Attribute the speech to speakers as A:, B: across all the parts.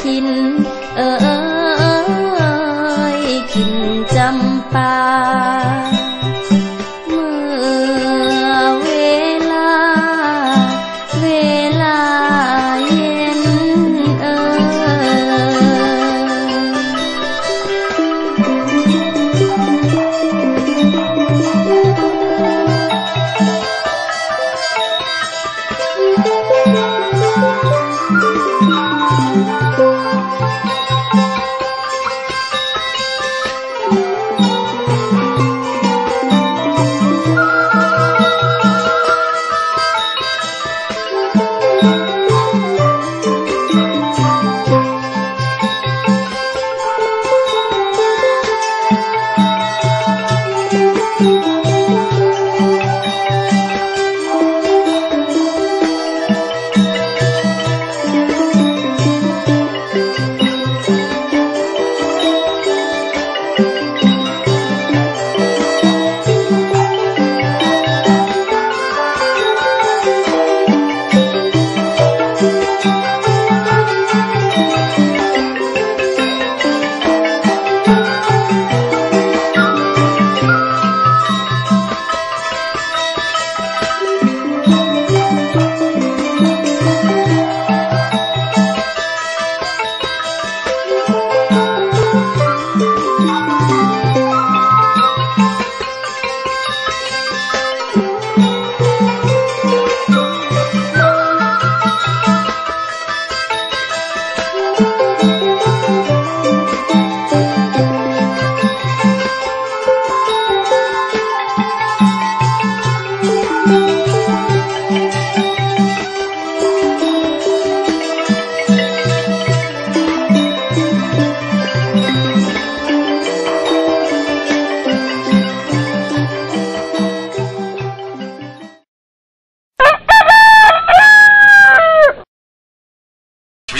A: ทินขินจำปาเมื่อเวลาเย็น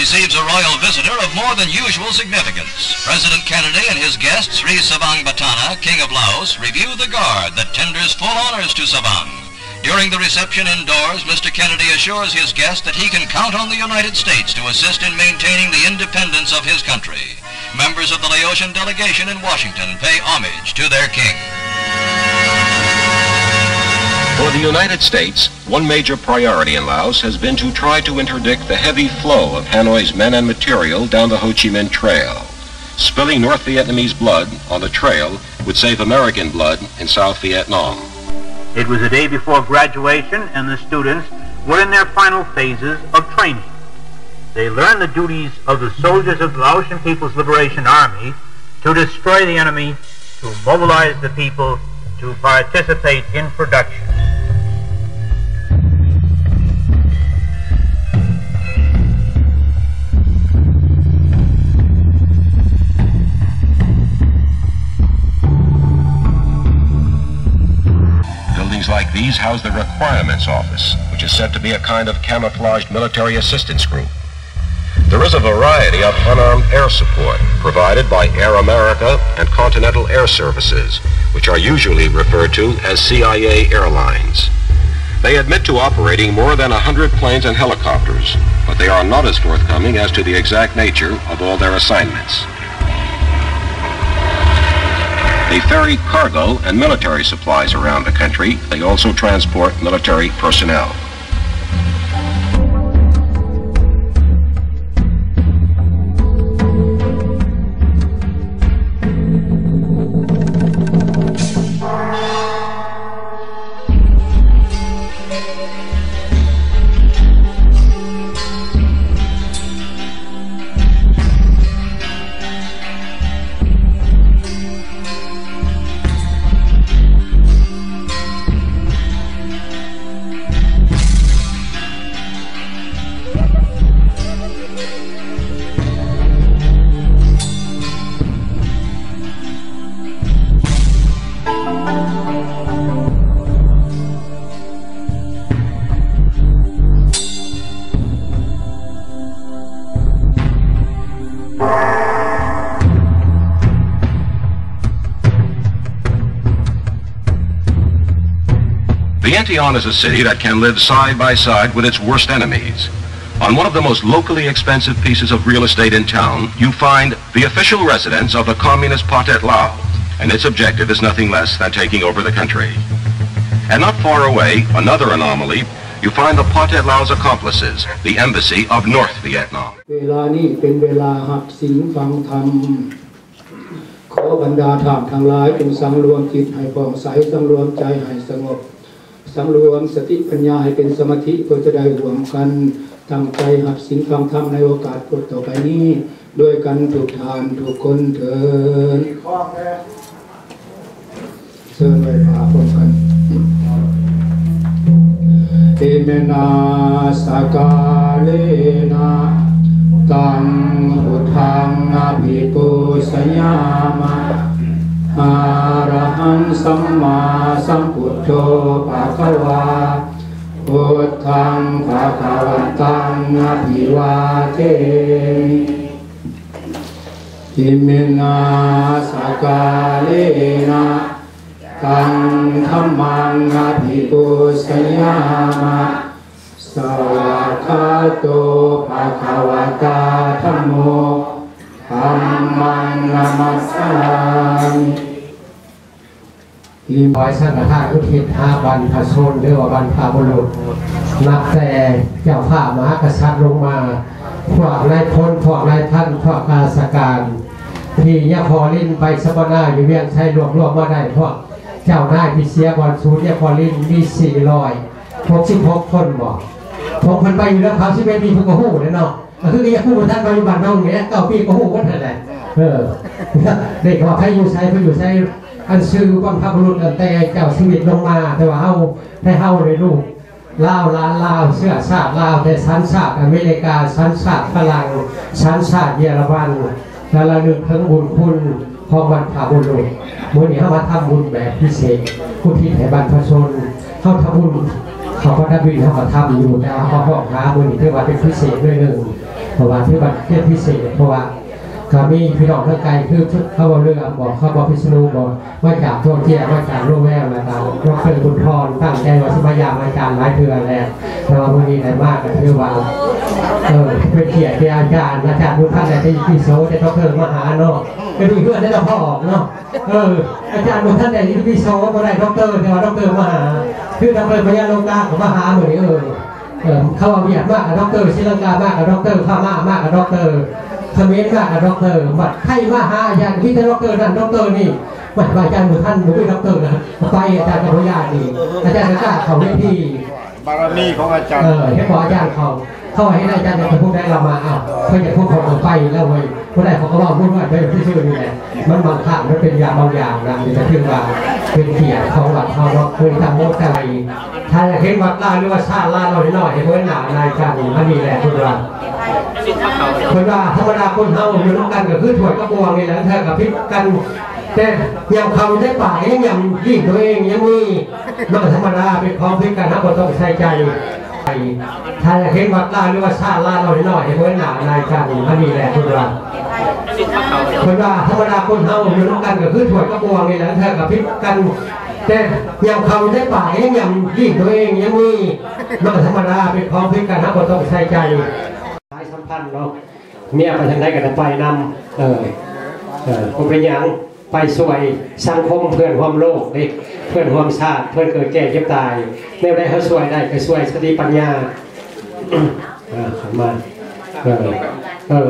B: receives a royal visitor of more than usual significance. President Kennedy and his guest, Sri Savang Batana, King of Laos, review the guard that tenders full honors to Savang. During the reception indoors, Mr. Kennedy assures his guest that he can count on the United States to assist in maintaining the independence of his country. Members of the Laotian delegation in Washington pay homage to their king.
C: For the United States, one major priority in Laos has been to try to interdict the heavy flow of Hanoi's men and material down the Ho Chi Minh Trail. Spilling North Vietnamese blood on the trail would save American blood in South Vietnam.
D: It was the day before graduation, and the students were in their final phases of training. They learned the duties of the soldiers of the Laotian People's Liberation Army to destroy the enemy, to mobilize the people, to participate in production.
C: Buildings like these house the Requirements Office, which is said to be a kind of camouflaged military assistance group. There is a variety of unarmed air support provided by Air America and Continental Air Services, which are usually referred to as CIA airlines. They admit to operating more than 100 planes and helicopters, but they are not as forthcoming as to the exact nature of all their assignments. They ferry cargo and military supplies around the country. They also transport military personnel. Vientiane is a city that can live side by side with its worst enemies. On one of the most locally expensive pieces of real estate in town, you find the official residence of the Communist Pathet Lao, and its objective is nothing less than taking over the country. And not far away, another anomaly, you find the Pathet Lao's accomplices, the embassy of North Vietnam.
E: เวลานี้เป็นเวลาหัดศีลฟังธรรมขอบรรดาท่านทั้งหลายจงสังรวมจิตให้ผ่องใสสังรวมใจให้สงบสังรวมสติปัญญาให้เป็นสมาธิเพื่อจะได้รวมกันตั้งใจหัดศีลฟังธรรมในโอกาสต่อไปนี้ด้วยกันทุกทานทุกคนเถิดเชิญไว้พาพร้อมกันเอเมนาสกาเลนะตังพุทธังอภิปุสยามะอะระหังสัมมาสัมพุทโธภะคะวาพุทธังภะคะวันตังอภิวาเทอิเมนาสกาเลนะตังธัมมังอภิปุสยามะสวากขาโตภะคะวะตาธัมโมธัมมังนามัสสามิที่บอยสังฆทานอุทิศ5 บรรพชนหรือว่าบรรพบุรุษนับแต่เจ้าข้ามหากษัตริย์ลงมาพวกนายพลพวกนายท่านพวกข้าราชการที่ยะพอลิ้นไปสปนาอยู่เวียงชัยรวบมาได้พวกเจ้านายที่เสียบอลศูนย์ยะพอลิ้นมี466 คนบอกผมเพิ่นไปอยู่แล้วเขา11 ปีเพิ่นก็ฮู้เลยเนาะคืออยากฮู้ท่านปัจจุบันน้องเนี่ย9 ปีก็ฮู้ว่าท่านแหละเด็กว่าใครอยู่ไสเพิ่นอยู่ไสอันชื่อบรรพบุรุษแต่เจ้าชีวิตลงมาแต่ว่าเฮาได้เฮาเลยลูกลาวล้านลาวเสื้อชาติลาวแต่สัญชาติอเมริกาสัญชาติฝรั่งสัญชาติเยอรมันและระลึกถึงบุญคุณของบรรพบุรุษมื้อนี้เฮามาทำบุญแบบพิเศษผู้ที่ให้บรรพชนเฮาทำบุญเขาก็ทำบุญเขาก็ทำอยู่แต่เขาบอกหาบุญที่ว่าเป็นพิเศษด้วยหนึ่งเพราะว่าที่ว่าเป็นพิเศษเพราะว่าก็มีพี่น้องทั้งไกลคือเขาบอกเรื่องบอกเขาบอกพิษณุบอกว่าจากทั่วเที่ยวว่าจากโลกแววนะครับว่าเคยบุญพรตั้งใจว่าสิมายามอาจารย์หลายเทื่อแล้วแต่ว่าวันนี้ได้มากก็คือว่าเป็นเกียรติอาจารย์บุญท่านได้ที่โซ่แต่ต้องเพิ่มมหาเนาะก็ดีเพื่อนได้เราพ่อออกเนาะอาจารย์บุญท่านได้ที่โซ่ก็ได้ด็อกเตอร์แต่ว่าด็อกเตอร์มหาคือด็อกเตอร์พญาโลกาของมหาเหมือนเขาว่าเวียดมากกับด็อกเตอร์ศรีลังกามากกับด็อกเตอร์พม่ามากกับด็อกเตอร์เขมรมากกับด็อกเตอร์บัดให้มาหาอาจารย์ที่เป็นด็อกเตอร์นั่นด็อกเตอร์นี่บัดอาจารย์บุญท่านหนูเป็นด็อกเตอร์นะไปอาจารย์กับพญาดีอาจารย์กล้าเขาเวทีบารมีของอาจารย์ให้พออาจารย์เขาให้อาจารย์จะพูดได้เรามาเพื่อจะพูดของไปแล้วเว้ยผู้ใดเขาก็ว่าพูดว่าไปที่ชื่อนี่แหละมันบางครั้งมันเป็นยาบางอย่างนะมันจะขึ้นว่าเป็นเกียรติของหลักเขาเนาะเคยทำโมดอะไรถ้าเห็นวัดลาหรือว่าชาติลาเราหน่อยเห็นว่าหนานายกันมันมีแหละคุณว่าคนว่าธรรมดาคนเฮาอยู่ร่วมกันก็คือถวดกระบวงนี่แหละเธอกับพิษกันแต่ยังเขาได้ป่ายังยิ่งตัวเองยังมีมันธรรมดาเป็นของพิษกันนะคนต้องใส่ใจถ้าเห็นวัดลาหรือว่าชาติลาเราหน่อยเห็นว่าหนานายกันมันมีแหละคุณว่าคนว่าธรรมดาคนเฮาอยู่ร่วมกันก็คือถวดกระบวงนี่แหละเธอกับพิษกันแต่ยังเขาได้ป่ายังยิ่งตัวเองยังมีมันธรรมดาเป็นของพิษกันนะคนต้องใส่ใจสายสัมพันธ์เนาะเมียไปทางไหนกันไปนำคนเป็นยังไปสวยสังคมเพื่อนความโลกนี่เพื่อนความชาติเพื่อนเกิดแก่เจ็บตายในได้เขาสวยได้ก็สวยสติปัญญาขันมา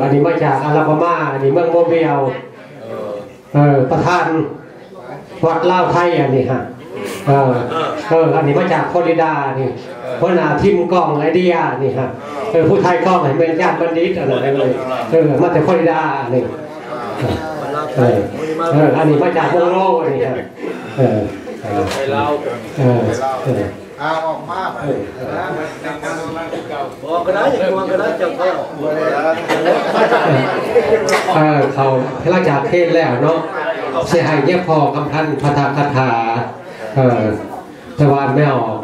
E: อันนี้มาจากอาลาบามาอันนี้เมืองโมเบลประธานวัดลาวไทยอันนี้ฮะอันนี้มาจากฟลอริดานี่หัวหน้าทีมกล้องไอเดียนี่ฮะผู้ไทยกล้องเห็นเป็นญาติบัณฑิตอะไรเลยมาจากฟลอริดานี่อันนี้มาจากเมืองโลกอันนี้ฮะออกมาบอกก็ได้อย่างนี้ก็ได้จังเขาหลังจากเทศแล้วเนาะเสียหายเนี่ยพอกำพันพระคาถาแต่ว่าไม่ออก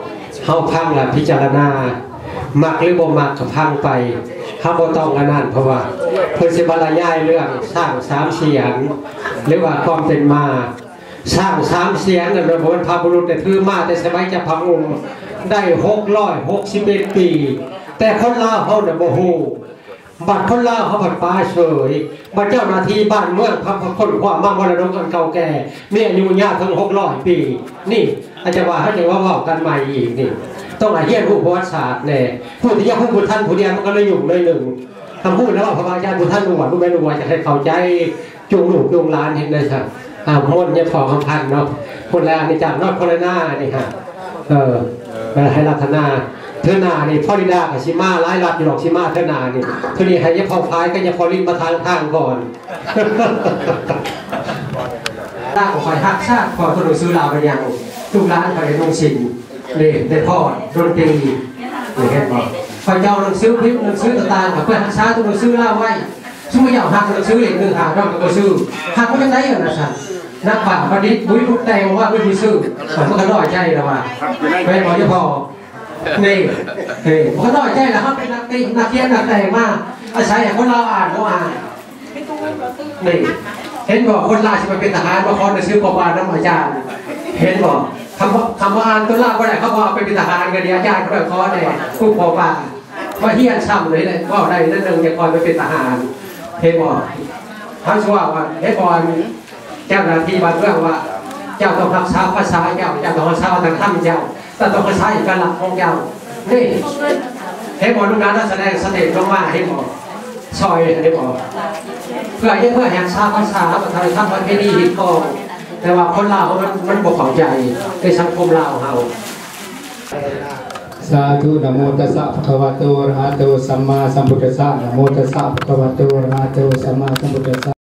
E: เข้าพังและพิจารณามักหรือบ่มักกับพังไปเขาบ่ต้องกันนั่นเพราะว่าเพิ่นสิบรรยายเรื่องสร้าง3 เสียงหรือว่าความเป็นมาสร้าง3 เสียงนั่นเป็นบรรพบุรุษแต่ถือมาแต่สมัยจะพังองค์ได้661 ปี แต่คนลาวเขาเนี่ยโมโหบัดคนลาวเขาผัดฟ้าเฉยบัดเจ้าหน้าที่บ้านเมืองทำคนความมรดกอันเก่าแก่มีอายุยาวถึง600 ปีนี่อาจจะว่าเขาจะว่ากันใหม่อีกนี่ต้องเรียนรู้ประวัติศาสตร์เนี่ยผู้ที่ยังผู้ท่านผู้เดียวมันก็เลยยุ่งเลยหนึ่งคำพูดแล้วว่าพระอาจารย์ผู้ท่านหนวดผู้แม่หนวดจะให้เข้าใจจูงลูกจูงหลานเห็นได้ครับมนเนี่ยของคำพันเนาะคนแรกนี่จากนอดโคโรนานี่ฮะให้รัตนาเทนานี่พอลิดากับชิมาไล่รัดอยู่หรอกชิมาเทนานี่เทนี่ให้ยะพอพายก็ยะพอลินมาทางก่อนร่างของฝ่ายฮักชาติพอถนนซื้อลาวไปยังทุกร้านไปในนุ่งสินเลยได้พอดนตรีหรือแค่พอฝ่ายเจ้าหนังซื้อพิมพ์หนังซื้อต่างๆกับเพื่อนฮักชาติถนนซื้อลาวไว้ช่วยอยากหักหนังซื้อเหล็ก1 หางต้องก็ซื้อหักก็ไม่ได้เหรอนะสันนักป่าประดิษฐ์บุ้ยทุกแต่งว่าบุ้ยซื้อมันก็น้อยใจแล้วว่าไม่พอจะพอนี่มันก็น้อยใจแล้วเขาเป็นนักตีนักเขียนนักแต่งมากอาศัยคนเราอ่านเขาอ่านนี่เห็นบอกคนลาชิมันเป็นทหารมาคอนไปซื้อปอบานน้ำอาจารย์เห็นบอกคำว่าอ่านตัวลาก็ได้เขาบอกเป็นทหารกันดีอาจารย์เขาเลยคอเนี่ยผู้ปอบานว่าเฮียนช่ำเลยเลยว่าได้นั่นหนึ่งจะคอยไปเป็นทหารเห็นบอกท่านชัวว่าเห็นบอกเจ้าหน้าที่บ้านเมืองว่าเจ้าต้องรักษาภาษาเจ้าต้องรักษาทางธรรมเจ้าแต่ต้องรักษาอีกการหลักของเจ้านี่เห็นบอกลูกนั้นแสดงเสน่ห์ลงมาเห็นบอกซอยเห็นบอกเพื่อแห่งชาติภาษาประเทศทำประเพณีฮิตกองแต่ว่าคนลาวมันบ่เข้าใจในสังคมลาวเฮา
F: สาธุนะโมตัสสะภะคะวะโตอะระหะโตสัมมาสัมพุทธัสสะนะโมตัสสะภะคะวะโตอะระหะโตสัมมาสัมพุทธัสสะ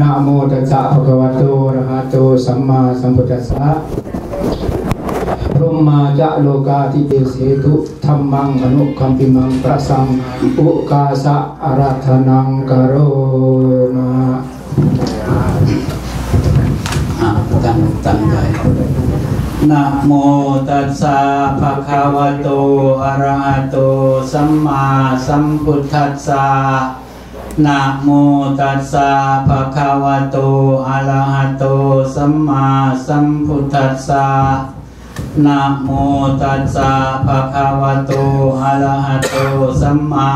F: นะโมตัสสะภะคะวะโตอะระหะโตสัมมาสัมพุทธัสสะพรหมาจะโลกาทิเตเสตุธัมมังอนุคัมปิมังประสังอุกาสะอาราธนังกโรนะตั้งใจนะโมตัสสะภะคะวะโตอะระหะโตสัมมาสัมพุทธัสสะนะโมตัสสะภะคะวะโตอะระหะโตสัมมาสัมพุทธัสสะนะโมตัสสะภะคะวะโตอะระหะโตสัมมา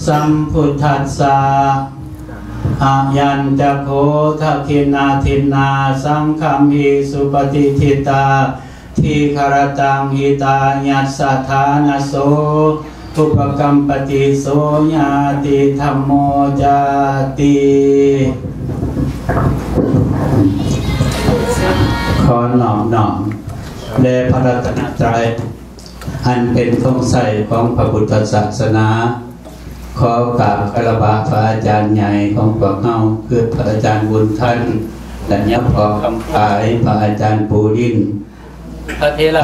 F: สัมพุทธัสสะอายัญจะโคทักขินาทินาสังคัมหิสุปฏิทิตาทีคารตังหิตายัสสะธานโสทุปกัมปติโสญาติธัมโมจาติขอน้อมแด่พระรัตนตรัยอันเป็นธงใส่ของพระพุทธศาสนาขอกราบคารวะพระอาจารย์ใหญ่ของพวกเราคือพระอาจารย์บุญท่านและยับพอคำขายพระอาจารย์ปูดินพระเทระ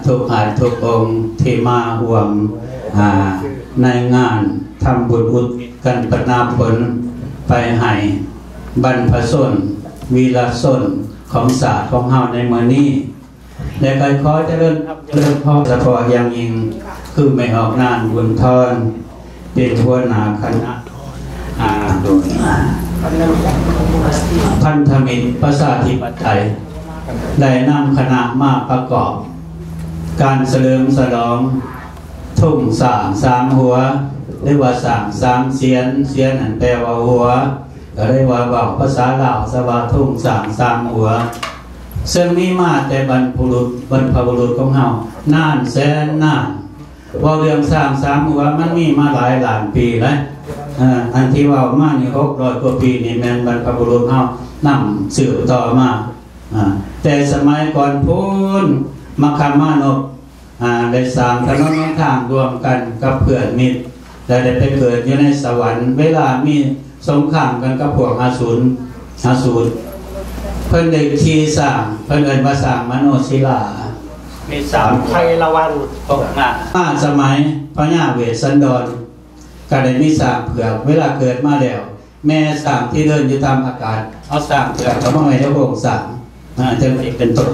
F: ทุกหาทุกองค์ที่มาห่วมในงานทำบุญอุทิศกันปนาผลไปให้บรรพชนวีรชนของศาสตร์ของเฮาในเมื่อนี้และการขอเจริญพรเฉพาะอย่างยิ่งคือไม่ออกนานบุญทอนเป็นหัวหน้าคณะพันธมิตรประชาธิปไตยได้นำคณะมาประกอบการเฉลิมฉลองทุ่ง3 หัวหรือว่า3 เสียนนั่นแปลว่าหัวก็เรียกว่าภาษาลาวสว่าทุ่ง3 หัวซึ่งมีมาแต่บรรพบุรุษของเฮานานแสนนานว่าเรื่อง3 หัวมันมีมาหลายล้านปีแล้วอันที่ว่ามานี่600 กว่าปีนี่แม่นบรรพบุรุษเฮานำสืบต่อมาแต่สมัยก่อนพูนมัคคามานพได้สร้างถนนทางรวมกันกับเพื่อนมิตรและได้ไปเกิดอยู่ในสวรรค์เวลามีสงครามกันกับพวกอสูรเพิ่นได้ขี่สร้างเพิ่นเอิ้นว่าสร้างมโนศิลามี3ไพรวันตกมาสมัยพญาเวสสันดรก็ได้มีสร้างเผือกเวลาเกิดมาแล้วแม่สร้างที่เดินอยู่ตามอากาศเอาสร้างเผือกเขามาไว้ในโรงสร้างจะเป็นต้น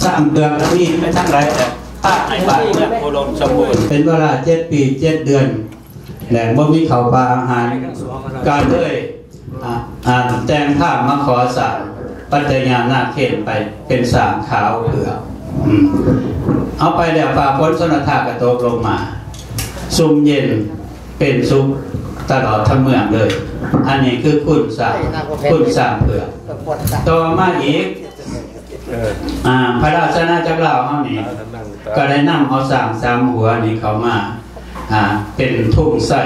F: สร้างเผือกนี่ไม่ทั้งไรแต่ถ้าในบ้านเมืองอุดมสมบูรณ์เป็นเวลา7 ปี 7 เดือนแหล่งบ่มีข้าวปลาอาหารการเลยแต่งผ้ามาขอสร้างปัจจัยญาณาเขตไปเป็นสร้างขาวเผือกเอาไปแล้วป่าพ้นสนธากระโตกลงมา ซุ่มเย็นเป็นสุขตลอดทั้งเมืองเลยอันนี้คือคุณสร้างเผื่อต่อมาอีกพระราชอาณาจักรลาวเขานี่ก็ได้นำเอาสร้าง3หัวนี่เขามาเป็นทุ่งใส่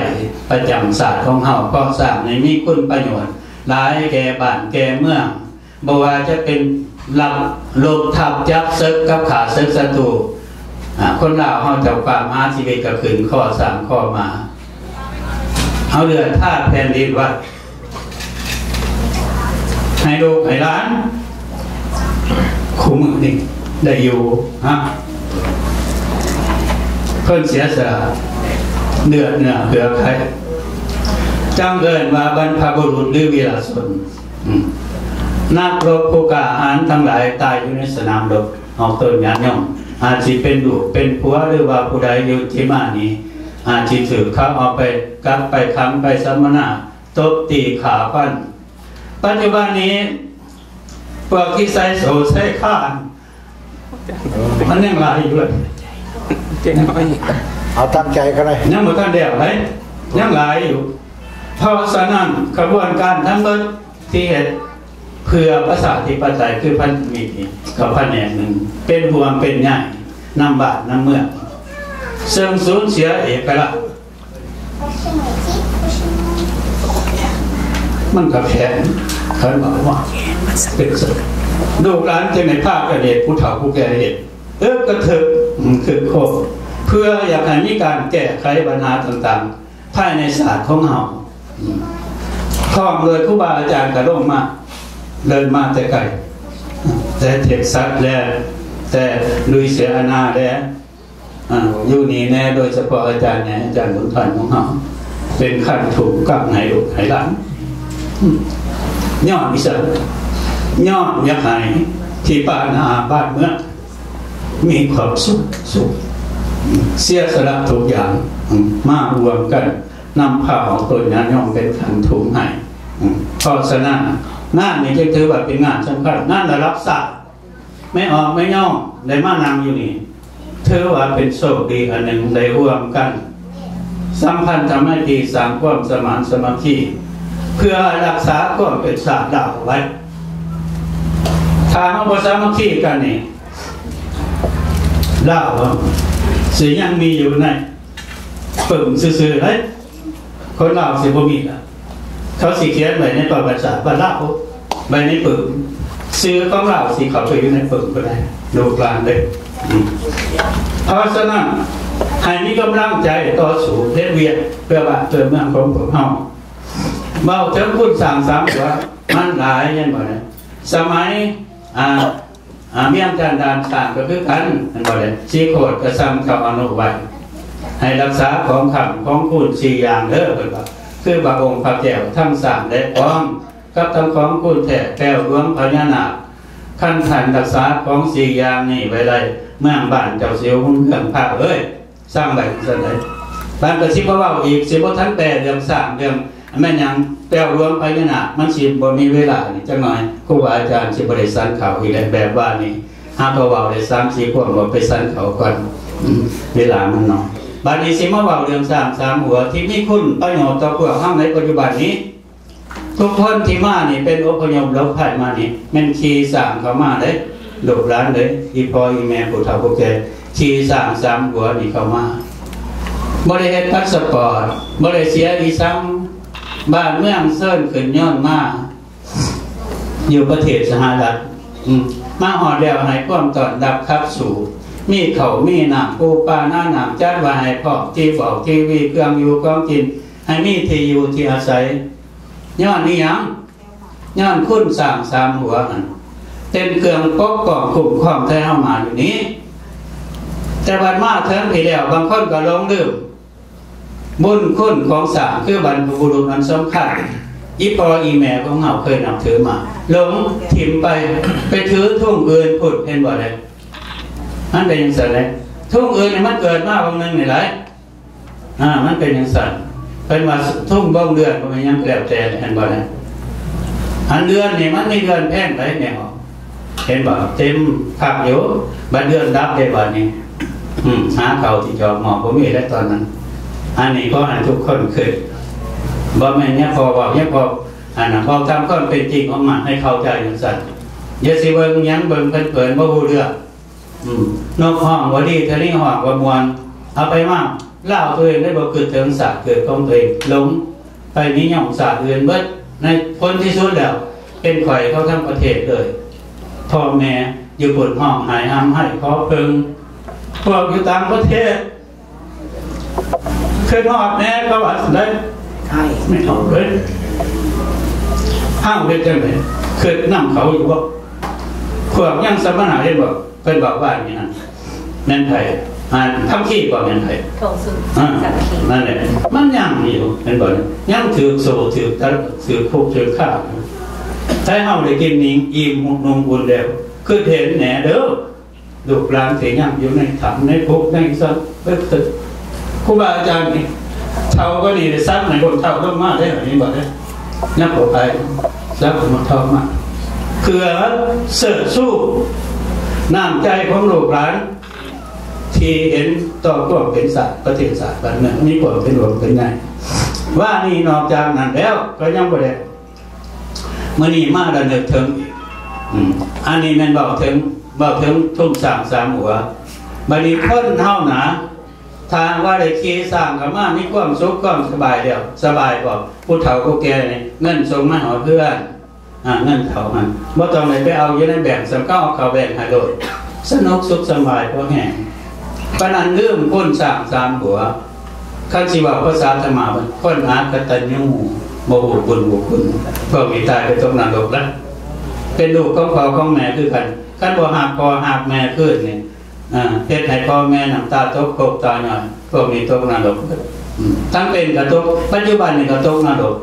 F: ประจำศาสตร์ของเฮาเพราะสร้างในมีคุณประโยชน์หลายแก่บ้านแก่เมืองบ่ว่าจะเป็นลบทับจับซึกกับขาซึกศัตรูคนลาวเฮาเจ้าความหาชีวิตก็ขึ้นข้อ3ข้อมาเอาเรือนธาตุแผ่นดินวัดให้ลูกให้หลานคู่มือนี่ได้อยู่เพิ่นเสียสละเนื้อเพื่อใครจังเอิ้นว่าบรรพบุรุษหรือวีรชนนักรบผู้กล้าหาญทั้งหลายตายอยู่ในสนามรบเอาต้นญาติโยมอาจสิเป็นลูกเป็นผัวหรือว่าผู้ใดอยู่ที่มานี้อาจสิถือเขาเอาไปกักไปขังไปสัมมนาตบตีขาฟันปัจจุบันนี้พวกที่ใส่โซ่ใส่ข้านมันยังหลายอยู่เลย
E: เอาตั้งใจกันเลย
F: ยังไม่ทันเดียวเลยยังหลายอยู่เพราะฉะนั้นกระบวนการทั้งหมดที่เห็นเพื่อประชาธิปไตยคือพันธมิตรกับพันแหนหนึ่งเป็นห่วงเป็นใหญ่นำบาดนำเมืองเสื่อมสูญเสียเอกลักษณ์มันกับแผนเขาบอกว่าเป็นสุดลูกหลานจะในภาคกระเด็ดผู้เฒ่าผู้แก่เด็ดกระเถิบคือโคเพื่ออยากให้มีการแก้ไขปัญหาต่างๆภายในศาสตร์ของเราคล้องเลยครูบาอาจารย์กระโดดมาเดินมาแต่ไกลแต่เท็กซัสแล้วแต่ลุยเสียอาณาแล้วอยู่นี่แน่โดยเฉพาะอาจารย์เนี่ยอาจารย์บุญพันธ์ของเราเป็นขั้นถูกกับไหนลูกไหนหลานย้อนวิสัยย้อนยักษ์ไหนที่บ้านบ้านเมืองมีความสุขเสียสละทุกอย่างมารวมกันนำผ้าของตนนั้นย่อมเป็นขันถุงให้เพราะฉะนั้นงานนี้จึงถือว่าเป็นงานสำคัญงานระดับศาสตร์ไม่ออกไม่ย่อมได้มานำอยู่นี่ถือว่าเป็นโชคดีอันหนึ่งได้ร่วมกันสัมพันธ์ทำให้ดีสร้างความสมานสมัคคีเพื่อรักษาความเป็นศาสตร์ดาวไว้ถ้าเราสามัคคีกันนี่ดาวสิยังมีอยู่ในปึ่งซื่อๆเลยคนเราสิบ่มีอ่ะเขาสิเขียนไว้ในประวัติศาสตร์ว่าเล่าไว้ในปึ่งซื้อของเราสิเขาไปอยู่ในปึ่งก็ได้ดูกลางเลยเพราะฉะนั้นให้มีกำลังใจต่อสู้เฮ็ดเวียนเพื่อบ้านเพื่อเมืองของพวกเราเบาเจ้าคุณสั่ง3ตัวมันหลายยังบ่ได้สมัยเมียงจันดานสร้างก็คือกันนั่นบ่ได้ชีโคดก็ซ้ำกับอนุไว้ให้รักษาของคำของคุณ4อย่างเด้อเพิ่นว่าคือพระองค์พระแก้วทั้ง3และพร้อมกับทั้งของคุณแท้แก้วดวงพญานาคขั้นขันรักษาของ4อย่างนี้ไว้ได้เมืองบ้านเจ้าเสียวหุ่นเครื่องภาคเอ้ยสร้างไว้ซั่นได้บ้านก็สิบ่เว้าอีกสิบ่ทันแต่เรื่องสร้างเรื่องแม่นยังแปลรวมพญานาคมันสิบ่มีเวลานี่จังหน่อยครูบาอาจารย์สิบ่ได้สันเขาอีกแบบว่านี่หาก็เว้าได้3-4 พวกบ่ไปสันเขาก่อนเวลามันน้อยบัดนี้สิมาเว้าเรื่องสร้าง3หัวที่มีคุณประโยชน์ต่อพวกเฮาในปัจจุบันนี้ทุกคนที่มานี่เป็นอพยพแล้วผ่านมานี่แม่นขี่สร้างเข้ามาเด้ลูกหลานเด้อีพ่ออีแม่ผู้เฒ่าผู้แก่ขี่สร้าง3หัวนี่เข้ามาบ่ได้เฮ็ดพาสปอร์ตบ่ได้เสียวีซ่าบ้านเมืองเซิ่นขึ้นย้อนมาอยู่ประเทศสหรัฐมาหอดแล้วให้ความต้อนรับครับสู่มีเขามีน้ำปูปลาหน้าน้ำจัดไว้ให้พร้อมที่บอกทีวีเครื่องอยู่เครื่องกินให้มีที่อยู่ที่อาศัยย้อนนี่ยังย้อนคุณสร้าง3หัวนั่นเป็นเครื่องปกป้องคุ้มครองแท้เฮามาอยู่นี้แต่บัดมาเถิงพี่แล้วบางคนก็หลงลืมบุญคุณของสร้างคือบรรพบุรุษอันสำคัญอีพ่ออีแม่ของเฮาเคยนับถือมาหลงถิ่มไปถือทุ่งอื่นพุดเห็นบ่ได้มันเป็นอย่างไรทุ่งอื่นเนี่ยมันเกิดมาบางนึงนี่หลายมันเป็นอย่างสั่นเป็นว่าทุ่งบ้องเดือนมันยังแล้วแต่เห็นบ่ได้อันเดือนนี่มันมีเดือนแพงไปเนี่ยเห็นบ่เต็มขับอยู่บัดเดือนดับได้บ่นี่หาเขาที่จอมหมอบ่มีได้ตอนนั้น อันนี้ก็ให้ทุกคนเคยบ่แม่นเนี่ยพอบอกเนี่ยพออันนั้นพอทำก็เป็นจริงของมันให้เข้าใจอย่างสั้นอย่าสิเบิ่งยังเบิ่งเพิ่นบ่ฮู้เรื่องนกห้องบ่ดีทะเลห้องบ่ม่วนเอาไปมากเล่าตัวเองได้บ่เกิดถึงศาสตร์เกิดของตัวเองหลงไปนิยมศาสตร์อื่นเบิดในคนที่สุดแล้วเป็นข่อยเขาทั้งประเทศเลยพ่อแม่อยู่บนห้องหายห้ำให้ขอเพิ่งพวกอยู่ต่างประเทศเคยทอดแน่ก็ว่าได้ไม่ทอดเลยห้างเป็นจังเลยเคยนั่งเขาอยู่ว่าพวกยังสมณะได้บอกเป็นบอกว่าอย่างนั้นแม่นไทยทำขี้กว่าแม่นไทยนั่นแหละมันยังอยู่เป็นบอกยังถือโซ่ถือตัดถือคุกถือข้าวถ้าเฮาได้กินนิ่งอิ่มนมบุญแล้วคือเห็นแหน่เด้อลูกหลานเสียยังอยู่ในถังในคุกในซับเบิกตึกครูบาอาจารย์นี่เท่าก็ดีเลยซับในคนเท่าก็มากได้แบบนี้บอกได้นักปกไปซับคนเท่ามากคือเสือสู้น้ำใจของลูกหลานที่เห็นต่อความเป็นศาสตร์ประเทศศาสตร์แบบนั้นมีความเป็นหลวงเป็นไงว่านี่นอกจากนั้นแล้วก็ยังบ่ได้มื่อนี้มาดำเนินถึงอันนี้มันบอกถึงทุ่งสามหัวบัดนี้พ้นเท่าหนาทางว่าได้ขี่สร้างกับมามีความสุขความสบายเดียวสบายกว่าผู้เฒ่าผู้แก่นี่เงินส่งมาหาเพื่อนเงินเฒ่ามันบ่ต้องไปเอาอยู่ในแบ่งสำเข้าเขาแบ่งให้โดยสนุกสุขสบายเพราะแห่งปนันลืมพ้นสามหัวขั้นชีวภาษาธรรมะพ้นอาคตัญญูบ่บุญพวกมีตายไปตกนรกแล้วเป็นลูกของพ่อของแม่คือกันขั้นบ่หักพ่อหักแม่ขึ้นนี่เฮ็ดให้พ่อแม่น้ำตาตกโคกตาหน่อยพวกมีตกนรกทั้งเป็นกระตกปัจจุบันนี่กระตกนรก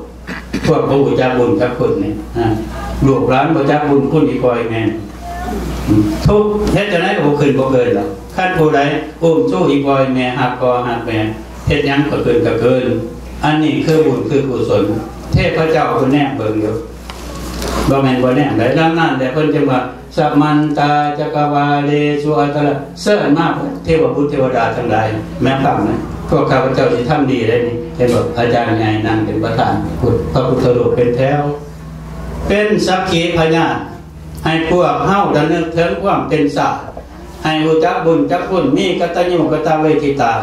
F: พวกบ่รู้จักบุญจักคุณนี่ลูกหลานบ่จักบุญคุณอีกอยแม่ทุกเฮ็ดจังได๋ก็บ่ขึ้นบ่เกินหรอกขั้นผู้ใดอุ้มสู้อีกอยแม่หักพ่อหักแม่เฮ็ดหยังก็ขึ้นก็เกินอันนี้คือบุญคือกุศลเทพเจ้าคนแน่เบิ่งอยู่บ่แม่นบ่แน่ได้ดังนั้นแต่เพิ่นจึงว่าสัมมันตาจักวาเลสุอัตตะเสิร์ชมากเทวบุตรเทวดาทั้งหลายแม้ฟังนะพวกข้าพเจ้าสิทำดีได้นี่เห็นบอกอาจารย์ใหญ่นั่งเป็นประธานพระพุทธรูปเป็นแถวเป็นสักขีพยานให้พวกเฮาดำเนินถึงความเป็นศาสตร์ให้รู้จักบุญจักคุณมีกตญูกตเวทิตา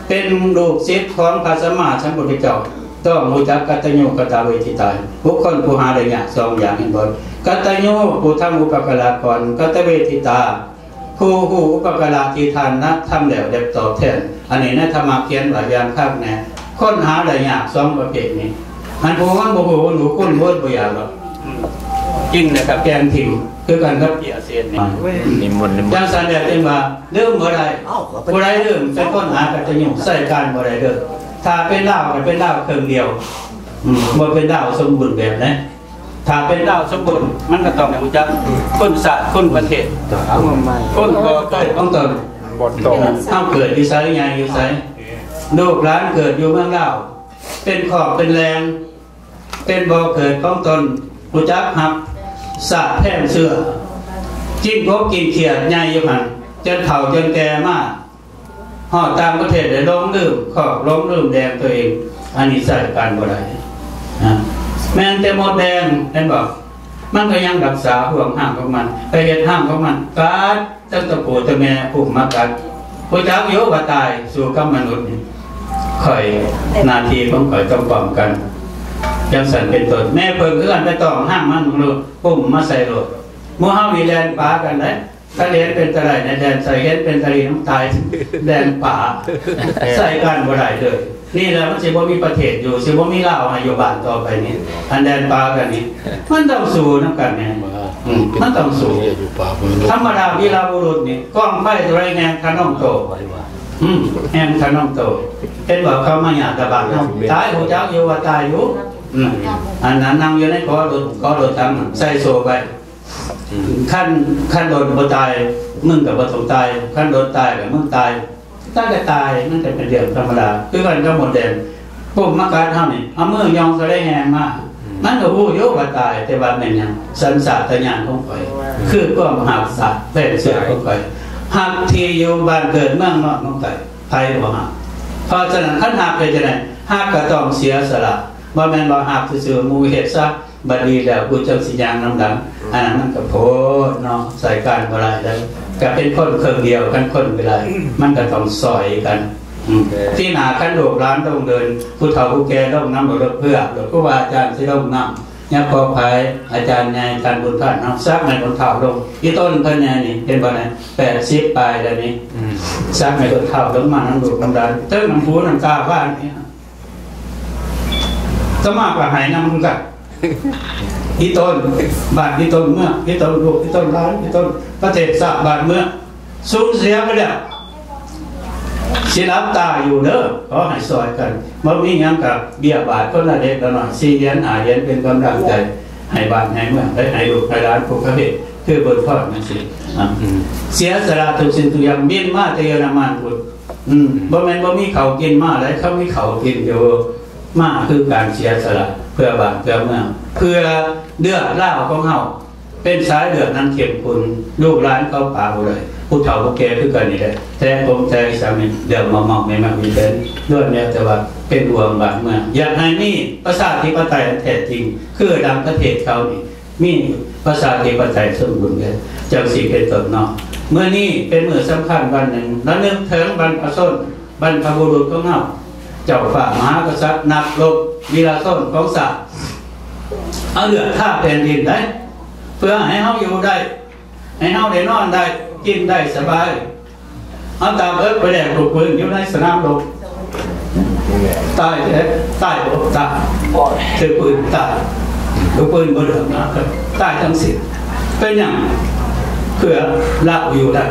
F: เป็นลูกศิษย์ของพระสัมมาสัมพุทธเจ้าต้องรู้จักกตญูกตเวทิตาบุคคลผู้หาได้ยากสองอย่างเห็นบ่กตญูผู้ทำอุปการะก่อนกตเวทิตาผู้อุปการะที่ทานนะทำแล้วได้ตอบแทนอันนี้ในธรรมะเขียนหลายอย่างครับแน่ค้นหาได้ยากสองประเภทนี้อันผู้ว่าบ่ฮู้หนูคุ้นบ่อยากหรอกจริงนะครับแกนทิมคือกันกับเกียเซียนนี่นิมนต์จังสันเดียวจึงว่าเริ่มบ่ได้บ่ได้เริ่มเป็นค้นหากตญูใส่การบ่ได้เด้อถ้าเป็นดาวก็เป็นดาวเครื่องเดียวบ่เป็นดาวสมบูรณ์แบบนะถ้าเป็นดาวสมบูรณ์มันก็ต้องรู้จักคนศาสตร์คนประเทศคนก็เกิดต้องตนบ่ตรงต้องเกิดอยู่ไสใหญ่อยู่ไสลูกหลานเกิดอยู่เมืองลาวเป็นขอบเป็นแรงเป็นบ่อเกิดของตนรู้จักหักศาสตร์แท่งเสื้อกินกบกินเขียดใหญ่อยู่หั่นจนเฒ่าจนแก่มากฮอดต่างประเทศได้ล้มลืมขอบล้มลืมแดงตัวเองอันนี้ใส่การบ่ได้แม้แต่หมดแดงเห็นบอกมันก็ยังรักษาห่วงห้ามของมันไปเฮ็ดห้ามของมันการตั้งตะโกตะแม่ผูกมากันผู้จักโยว่าตายสู่กับมนุษย์นี่ข่อยหน้าที่ของข่อยต้องป้องกันจังสันเป็นต้นแม่เพิ่นคือกันไปต้องห้ามมันรู้ปุ่มมาใส่รถหมู่เฮามีแลนป่ากันได้ถ้าเรียนเป็นตะไลในแดนใส่เฮ็ดเป็นตะลีน้ำตายแดนป่าใส่กันบ่ได้เลยนี่แหละมันสิบ่มีประเทศอยู่สิบ่มีลาวให้อยู่บ้านต่อไปนี่อันแดนป่ากันนี่มันต้องสู้นำกันแน่มันต้องสู้ธรรมดาวีรบุรุษนี่ก้องไฟไรแงงขนมโตแงงขนมโตเป็นว่าเขามาหยาดตะบานตายฮู้จักอยู่ว่าตายอยู่อันนั้นนั่งอยู่ในก็รถทำใส่โซ่ไปขั้นโดนบ่ตายมึงกับบ่ต้องตายขั้นโดนตายกับมึงตายถ้าจะตายมันจะเป็นเรื่องธรรมดาคือกันก็หมดแดงพวกมักการเท่านี้เอามือยองสะได้แหงมากมันก็ฮู้อยู่ว่าตายแต่ว่าเป็นหยังสันสาตญาณของข่อยคือความหักษาเป็นเสือของข่อยหักที่อยู่บ้านเกิดเมืองนอกของข่อยไผบ่หัก เพราะฉะนั้นขั้นหักเลยจะไหนหักก็ต้องเสียสละว่าแม่นบ่หักซื่อๆมูเหตุซะบัดนี้แล้วกูจังสิยางน้ำดังอันนั้นมันก็โพดเนาะใส่การบ่ได้แล้วก็เป็นคนเครื่องเดียวกันคนไปเลยมันก็ต้องซอยกันที่หนาขั้นโดดร้านต้องเดินผู้เฒ่าผู้แก่ต้องนำรถเพื่อหรือผู้ว่าอาจารย์ที่ต้องนำเนี่ยพอภายอาจารย์ในการบุญท่านเอาซักในคนเฒ่าลงที่ต้นเพิ่นเนี่ยนี่เป็นบ่ไหน80ปลายแล้วนี่ซักในคนเฒ่าลงมาน้ำดูดน้ำดันเติ้งน้ำพูน้ำกาว่านี่สมากกว่าหายน้ำมึงกันที่ต้นบาทที่ต้นเมื่อที่ต้นลูกที่ต้นร้านที่ต้นประเทศสะบาทเมื่อสูญเสียไปแล้วสิรับตาอยู่เด้อขอให้ซอยกันเมื่อมีอย่างกับเบี้ยบาทคนละเด็กละหน่อย4 เหรียญ5 เหรียญเป็นกำลังใจให้บ้านให้เมืองให้ลูกให้หลานผู้กระเฮ็ดคือบนทอดนั่นสิเสียสละทุกสิ่งทุกอย่างบินมาแต่เยอรมันพุ่นบ่แม่นบ่มีเขากินมาแล้วเขามีเขากินอยู่มาคือการเสียสละเพื่อบ้านเพื่อเมืองเพื่อเลือดเล่าของเฮาเป็นสายเลือดนั้นเข้มข้นลูกหลานเขาป่าบ่เลยผู้เฒ่าผู้แก่คือกันนี่แหละแต่ผมใจสามีเดี๋ยวมาไม่มาวิเดนด้วยเนี่ยแต่ว่าเป็นห่วงบ้านเมืองอยากให้มีประชาธิปไตยแท้จริงคือดังประเทศเขานี่มีประชาธิปไตยสมบูรณ์เลยจังสิเป็นต้นเนาะเมื่อนี้เป็นมื้อสำคัญวันหนึ่งและนึกถึงบรรพชนบรรพบุรุษของเฮาเจ้าฝ่ามหากษัตริย์นักรบวีรชนของศาสตร์เอาเลือดท่าแผ่นดินได้เพื่อให้เฮาอยู่ได้ให้เฮาได้นอนได้กินได้สบายเอาตามไปแดกลูกปืนอยู่ในสนามรบตายตายตายถือปืนตายลูกปืนบ่เหลือนะครับตายทั้งสิ้นเป็นอย่างเพื่อเราอยู่ได้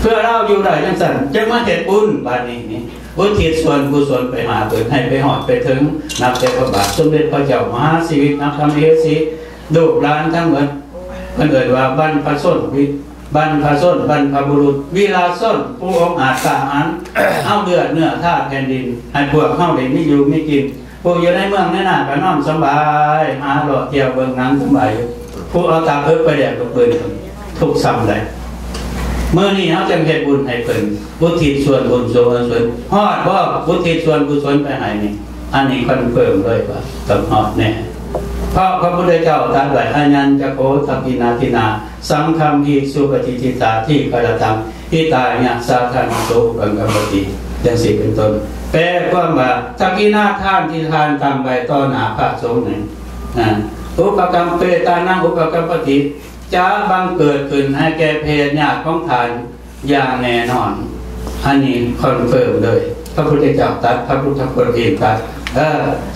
F: เพื่อเราอยู่ได้จังซั่นจะมาเฮ็ดบุญบัดนี้นี่บุญทิศส่วนกุศลไปหาเปิดให้ไปหอดไปถึงนับแต่พระบาทสมเด็จพระเจ้ามหาชีวิตนักธรรมเฮสีลูกหลานทั้งหมดเพิ่นเอ่ยว่าบรรพชนบรรพชนบรรพบุรุษวีรชนผู้องอาจกล้าหาญเอาเลือดเนื้อธาตุแผ่นดินให้พวกเฮาได้มีอยู่มีกินผู้อยู่ในเมืองในนาก็นอนสบายหาหล่อเที่ยวเบิ่งหนังสบายอยู่ผู้เอาตาไปแดกลูกปืนทุกซ้ำได้เมื่อนี้เขาจะเฮ็ดบุญให้เพิ่นบุทิศส่วนบุญส่วนฮอดบ่บุทิศส่วนกุศลไปให้นี่อันนี้คอนเฟิร์มเลยว่าต้องฮอดแน่เพราะพระพุทธเจ้าตรัสไว้อายัญจะโคทัพพินาทินาสังฆัมหิสุปฏิทิตาที่กระทำหิตายะสาธานิโสกังกัมปติจังซี่เป็นต้นแปลความว่าทักขินาทานที่ทานทำไว้ต่อหน้าพระสงฆ์นี่อุปกรรมเปตานังอุปกรรมปฏิจะบังเกิดขึ้นให้แก่เพศญาติของทานอย่างแน่นอนอันนี้คอนเฟิร์มเลยพระพุทธเจ้าตรัสพระพุทธพจน์เองตรัส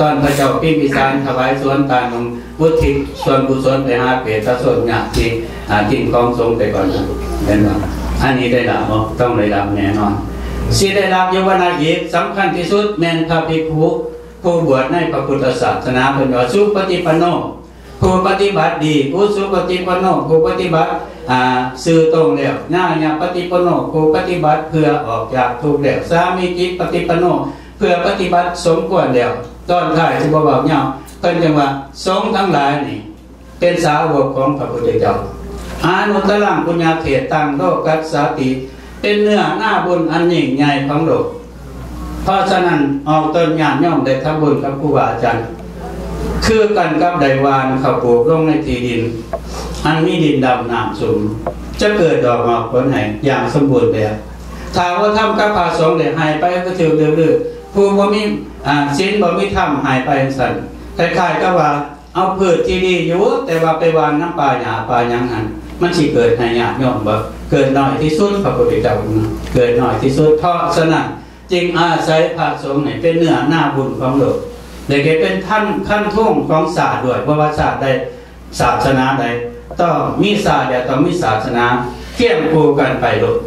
F: ตอนพระเจ้าพิมพิสารถวายส่วนต่างของบุทิศส่วนกุศลไปหาเปตส่วนญาติที่ทิ้งของสงฆ์ไปก่อนเห็นไหมอันนี้ได้รับต้องได้รับแน่นอนสิได้รับยวนอีกสำคัญที่สุดแม่นพระภิกษุผู้บวชในพระพุทธศาสนาเป็นว่าสุปฏิปันโนผู้ปฏิบัติดีผู้สุปฏิปันโนผู้ปฏิบัติสื่อตรงแล้วญาญาปฏิปันโนผู้ปฏิบัติเพื่อออกจากทุกข์แล้วสามีจิตปฏิปันโนเพื่อปฏิบัติสมควรแล้วตอนท้ายที่บ่าวเนี่ยเพิ่นจังว่าสงฆ์ทั้งหลายนี่เป็นสาวกของพระพุทธเจ้าอานุตตรังปุญญาเขตตังโลกัสสาติเป็นเนื้อหน้าบุญอันยิ่งใหญ่ของโลกเพราะฉะนั้นออกต้นญาติโยมได้ทำบุญกับครูบาอาจารย์คือกันกับไดวานเขาปลูกลงในที่ดินอันมีดินดำน้ำสูงจะเกิดดอกออกผลให้อย่างสมบูรณ์แบบถ้าว่าทำกับพระสงฆ์ได้หายไปก็ถือเดือดผู้บ่มีศีลบ่มีธรรมหายไปสั่นคล้ายๆกับว่าเอาพืชที่ดีอยู่แต่ว่าไปวางน้ำปลาหญ้าปลาหยังหันมันสิเกิดให้ญาติโยมบ่เกิดน้อยที่สุดพระพุทธเจ้าเกิดน้อยที่สุดเพราะฉะนั้นจึงอาศัยพระสงฆ์นี่เป็นเนื้อหน้าบุญของโลกได้แก่เป็นท่านขั้นทุ่งของศาสตร์ด้วยเพราะว่าศาสตร์ใดศาสนาใดต้องมีศาสตร์อย่าต้องมีศาสนาเทียมคู่กันไปโลก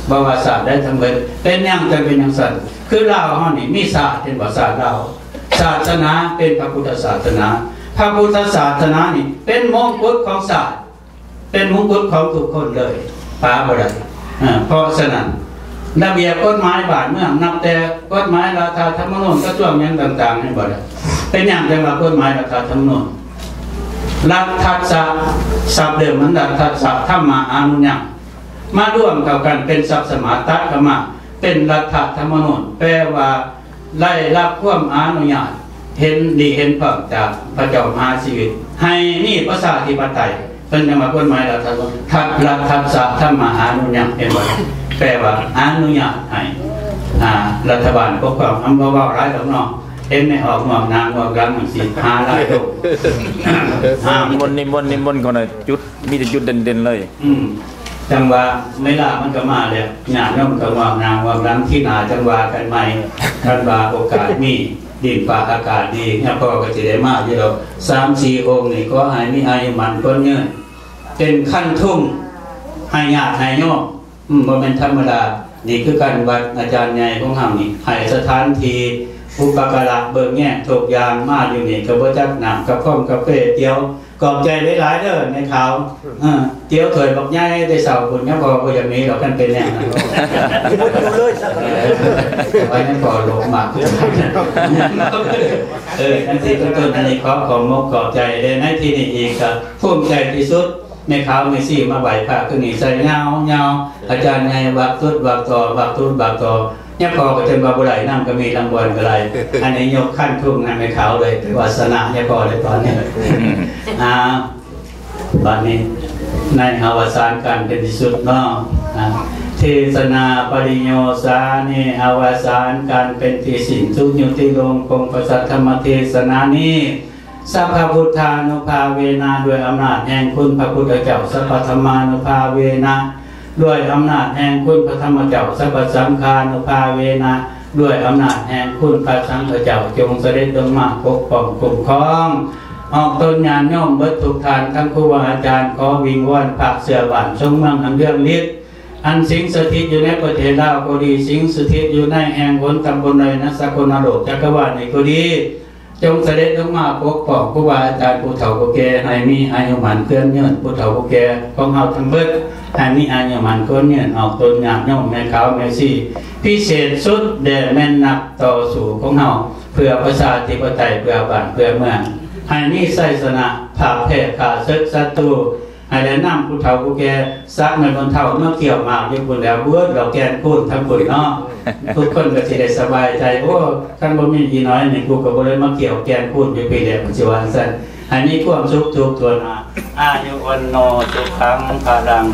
F: บวชศาสตร์ได้ทั้งเบิดเป็นอย่างจะเป็นอย่างสั่นคือเราเฮานี่มีศาสตร์เป็นศาสตร์เราศาสนาเป็นพระพุทธศาสนาพระพุทธศาสนานี่เป็นมงกุฎของศาสตร์เป็นมงกุฎของทุกคนเลยป้าบ่ได้เพราะฉะนั้นระเบียบกฎหมายบ้านเมืองนับแต่กฎหมายรัฐธรรมนูญกระทรวงหยังต่างๆให้บ่ได้เป็นอย่างจังว่ากฎหมายรัฐธรรมนูญรัฐทัศศัพท์เดิมมันรัฐทัศธรรมะอานุญญามาร่วมกับกันเป็นศัพท์สมาตัดเข้ามา เป็นรัฐธรรมนูญแปลว่าได้รับความอนุญาตเห็นดีเห็นผลจากพระเจ้ามหาชีวิตให้มีประชาธิปไตยเป็นธรรมกฎหมายรัฐธรรมนูญรัฐธรรมอนุญาตเห็นว่าแปลว่าอนุญาตให้รัฐบาลปกครองอำเภอว่าร้ายหรอกเนาะเอ็มไม่ออกหมวกนางหมวกรังหมวกสีหาได้ลูก
G: นิมนต์ก่อนเลยจุดมีแต่จุดเด่นๆเลย
F: จังหวะไม่ล่ามันก็มาเลยงานน้องกับหมวกนางหมวกรังที่หนาจังหวะกันใหม่กันว่าโอกาสมีดินฟ้าอากาศดีเนี่ยพ่อก็จะได้มากที่เรา3-4 องค์นี่ก็ให้มีอายุมันก็เนื่อยเป็นขั้นทุ่งให้ญาติให้โยมบ่เป็นธรรมดานี่คือการวัดอาจารย์ใหญ่ของเฮานี่ให้สถานที่อุปการะเบิ่งแง่ทุกอย่างมาอยู่นี่ก็บ่จักน้ำกับข้อมกาแฟเตี๋ยวกอบใจหลายๆเด้อในข่าวเตี๋ยวเคยบอกใหญ่ได้เสาบุญยังพอบ่อย่างนี้เรากันเป็นแน่นะเลยสักไว้นั่นพอลงมากอันที่ต้นอันนี้ขอมกขอบใจได้ในที่นี้อีกก็ภูมิใจที่สุดในข่าวมีซี่มาไหวพระคือนี่ใส่เงาอาจารย์ใหญ่วักตุดวักต่อวักตุดวักต่อเนี่ยพอก็เต็มบาบุไหลน้ำก็มีรางวัลอะไรอันนี้ยกขั้นทุ่งในเขาเลยถือว่าชนะเนี่ยพอเลยตอนนี้ตอนนี้ในอวสานการเป็นที่สุดเนาะเทศนาปริโยสานี่อวสานการเป็นที่สิ้นทุกยุติลงคงประสัทธรรมเทศนานี้สัพพพุทธานุภาเวนะด้วยอำนาจแห่งคุณพระพุทธเจ้าสัพพธรรมานุภาเวนะด้วยอำนาจแห่งคุณพระธรรมเจ้าสัพพสังฆานุภาเวนะด้วยอำนาจแห่งคุณพระสังฆเจ้าจงเสด็จลงมาปกป้องคุ้มครองออกตนญาณย่อมเบิดทุกทานทั้งครูอาจารย์ขอวิงวอนพระเสือหวานทรงเมืองอันเรื่องฤทธิ์อันสิงสถิตอยู่ในประเทศลาวก็ดีสิงสถิตอยู่ในแห่งหนตำบลใดนะสกลนรกจักรวาลนี้ก็ดีจงเสด็จลงมาปกป้องครูบาอาจารย์ผู้เฒ่าผู้แก่ให้มีอายุมันเกินยืนผู้เฒ่าผู้แก่ของเฮาทั้งเบิดให้มีอายุมันเกินยืนออกตนญาณย่อมในขาวในซี่พิเศษสุดแด่แม่นนักต่อสู้ของเฮาเพื่อประชาธิปไตยเพื่อบ้านเพื่อเมืองให้มีไสยชนะผ่าแพ้ขาศึกศัตรูให้ได้นำผู้เฒ่าผู้แก่ซักในบนเฒ่าเมื่อเกี่ยวมาอยู่บนแล้วเบิดเราแกนคูณทั้งปุ่นเนาะทุกคนก็สิได้สบายใจโอ้ท่านบ่มีอีน้อยนี่กูก็บ่ได้มาเกี่ยวแกนคูณอยู่ปีเดียวปัจจุบันซั่นให้มีความสุขทุกตัวหน้าอายุวันโนสุขังพลัง